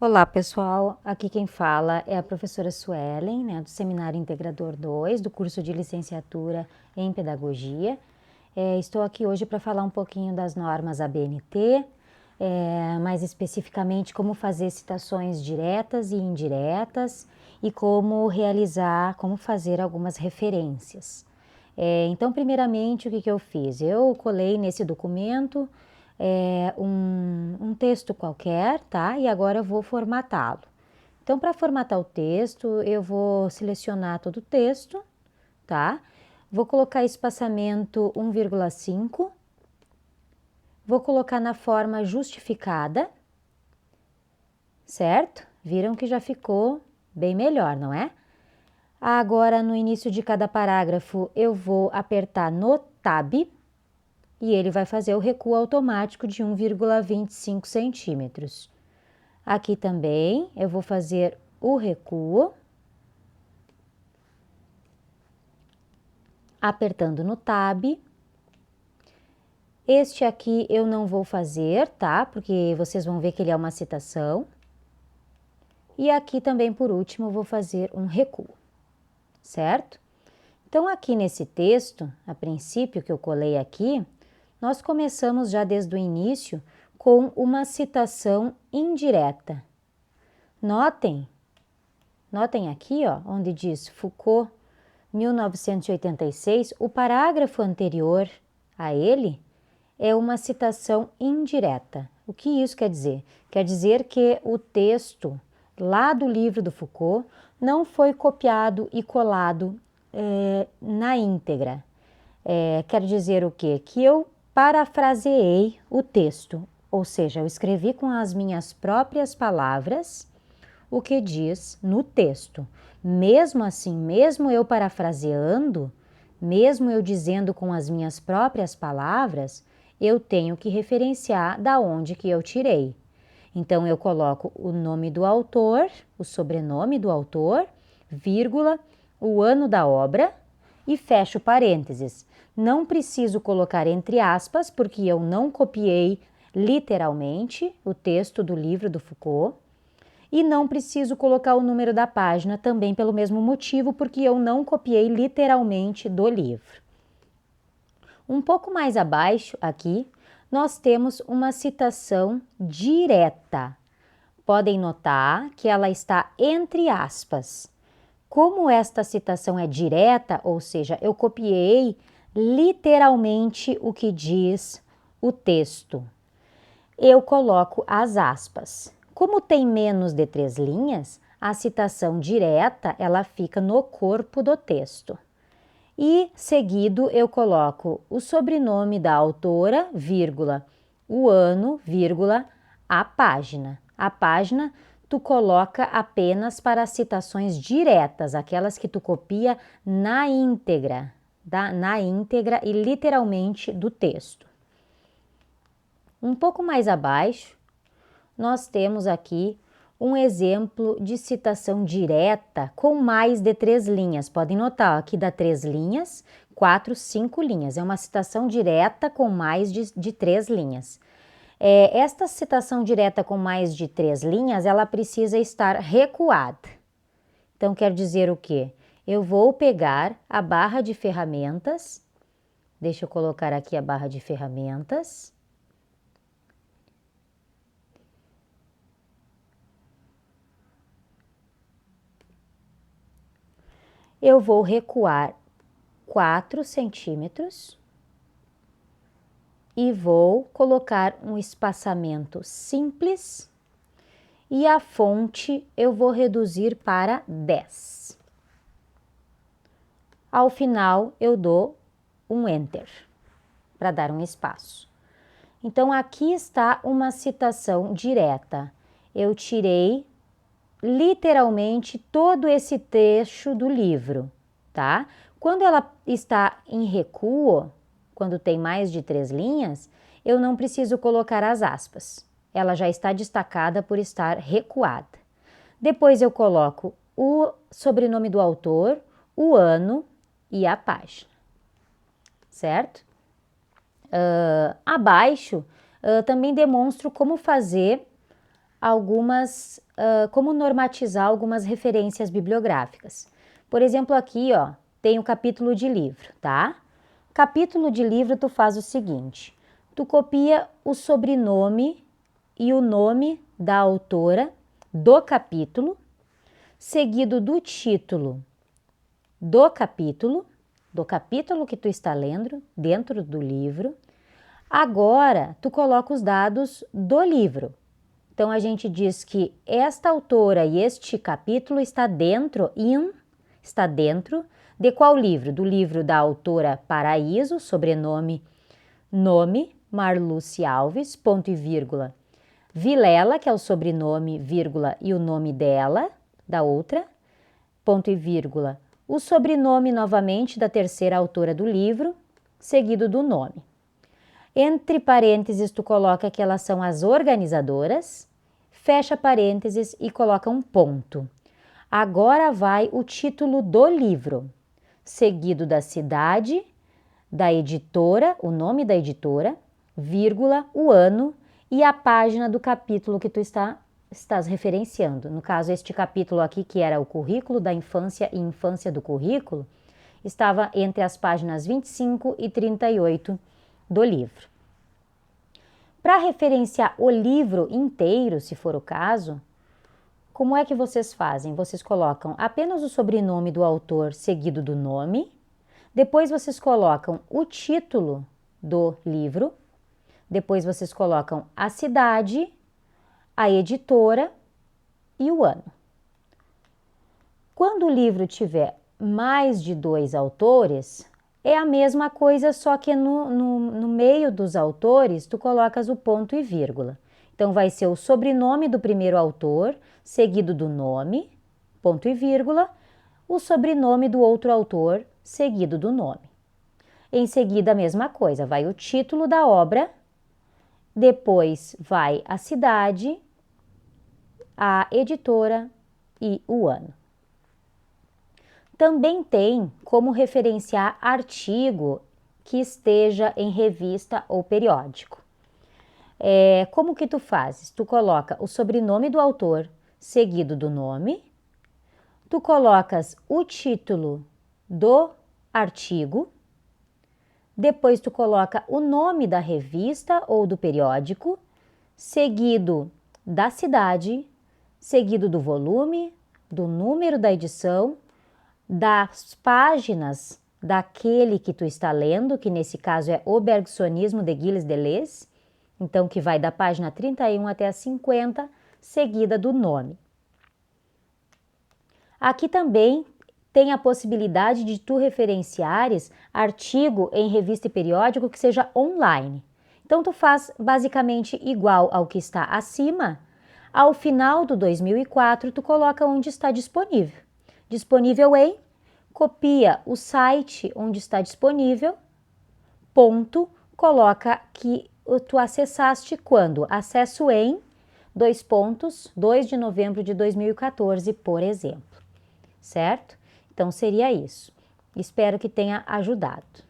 Olá, pessoal. Aqui quem fala é a professora Suelen, do Seminário Integrador 2, do curso de Licenciatura em Pedagogia. Estou aqui hoje para falar um pouquinho das normas ABNT, mais especificamente como fazer citações diretas e indiretas e como fazer algumas referências. Então, primeiramente, o que eu fiz? Eu colei nesse documento um texto qualquer, tá? E agora eu vou formatá-lo. Então, para formatar o texto, eu vou selecionar todo o texto, tá? Vou colocar espaçamento 1,5, vou colocar na forma justificada, certo? Viram que já ficou bem melhor, não é? Agora, no início de cada parágrafo, eu vou apertar no Tab e ele vai fazer o recuo automático de 1,25 centímetros. Aqui também eu vou fazer o recuo, apertando no Tab. Este aqui eu não vou fazer, tá? Porque vocês vão ver que ele é uma citação. E aqui também, por último, eu vou fazer um recuo, certo? Então, aqui nesse texto, a princípio que eu colei aqui, nós começamos já desde o início com uma citação indireta. Notem aqui, ó, onde diz Foucault, 1986, o parágrafo anterior a ele é uma citação indireta. O que isso quer dizer? Quer dizer que o texto lá do livro do Foucault não foi copiado e colado na íntegra. Quer dizer o quê? Que eu parafraseei o texto, ou seja, eu escrevi com as minhas próprias palavras o que diz no texto. Mesmo assim, mesmo eu parafraseando, mesmo eu dizendo com as minhas próprias palavras, eu tenho que referenciar da onde que eu tirei. Então, eu coloco o nome do autor, o sobrenome do autor, vírgula, o ano da obra e fecho parênteses. Não preciso colocar entre aspas, porque eu não copiei literalmente o texto do livro do Foucault. E não preciso colocar o número da página também pelo mesmo motivo, porque eu não copiei literalmente do livro. Um pouco mais abaixo, aqui, nós temos uma citação direta. Podem notar que ela está entre aspas. Como esta citação é direta, ou seja, eu copiei literalmente o que diz o texto, eu coloco as aspas. Como tem menos de 3 linhas, a citação direta ela fica no corpo do texto. E seguido eu coloco o sobrenome da autora, vírgula, o ano, vírgula, a página. A página tu coloca apenas para as citações diretas, aquelas que tu copia na íntegra e literalmente do texto. Um pouco mais abaixo, nós temos aqui um exemplo de citação direta com mais de 3 linhas. Podem notar, aqui dá 3 linhas, 4, 5 linhas. É uma citação direta com mais de 3 linhas. Esta citação direta com mais de 3 linhas, ela precisa estar recuada. Então, quer dizer o quê? Eu vou pegar a barra de ferramentas, deixa eu colocar aqui a barra de ferramentas. Eu vou recuar 4 centímetros e vou colocar um espaçamento simples e a fonte eu vou reduzir para 10. Ao final, eu dou um Enter para dar um espaço. Então, aqui está uma citação direta. Eu tirei literalmente todo esse trecho do livro, tá? Quando ela está em recuo, quando tem mais de 3 linhas, eu não preciso colocar as aspas. Ela já está destacada por estar recuada. Depois eu coloco o sobrenome do autor, o ano e a página, certo? Abaixo, também demonstro como fazer como normatizar algumas referências bibliográficas. Por exemplo, aqui, ó, tem o capítulo de livro, tá? Capítulo de livro, tu faz o seguinte, tu copia o sobrenome e o nome da autora do capítulo, seguido do título do capítulo que tu está lendo dentro do livro. Agora, tu coloca os dados do livro. Então, a gente diz que esta autora e este capítulo está dentro de qual livro? Do livro da autora Paraíso, sobrenome, nome, Marluce Alves, ponto e vírgula, Vilela, que é o sobrenome, vírgula, e o nome dela, da outra, ponto e vírgula, o sobrenome novamente da terceira autora do livro, seguido do nome. Entre parênteses, tu coloca que elas são as organizadoras, fecha parênteses e coloca um ponto. Agora vai o título do livro, seguido da cidade, da editora, o nome da editora, vírgula, o ano e a página do capítulo que tu estás referenciando. No caso, este capítulo aqui, que era o currículo da infância e infância do currículo, estava entre as páginas 25 e 38 do livro. Para referenciar o livro inteiro, se for o caso, como é que vocês fazem? Vocês colocam apenas o sobrenome do autor seguido do nome, depois vocês colocam o título do livro, depois vocês colocam a cidade, a editora e o ano. Quando o livro tiver mais de 2 autores, é a mesma coisa, só que no meio dos autores, tu colocas o ponto e vírgula. Então, vai ser o sobrenome do primeiro autor, seguido do nome, ponto e vírgula, o sobrenome do outro autor, seguido do nome. Em seguida, a mesma coisa, vai o título da obra, depois vai a cidade, a editora e o ano. Também tem como referenciar artigo que esteja em revista ou periódico. Como que tu fazes? Tu coloca o sobrenome do autor, seguido do nome, tu colocas o título do artigo, depois tu coloca o nome da revista ou do periódico, seguido da cidade, seguido do volume, do número da edição, das páginas daquele que tu está lendo, que nesse caso é O Bergsonismo de Gilles Deleuze, então que vai da página 31 até a 50, seguida do nome. Aqui também tem a possibilidade de tu referenciares artigo em revista e periódico que seja online. Então, tu faz basicamente igual ao que está acima. Ao final do 2004, tu coloca onde está disponível. Disponível em, copia o site onde está disponível, ponto, coloca que tu acessaste quando? Acesso em, 2 de novembro de 2014, por exemplo. Certo? Então, seria isso. Espero que tenha ajudado.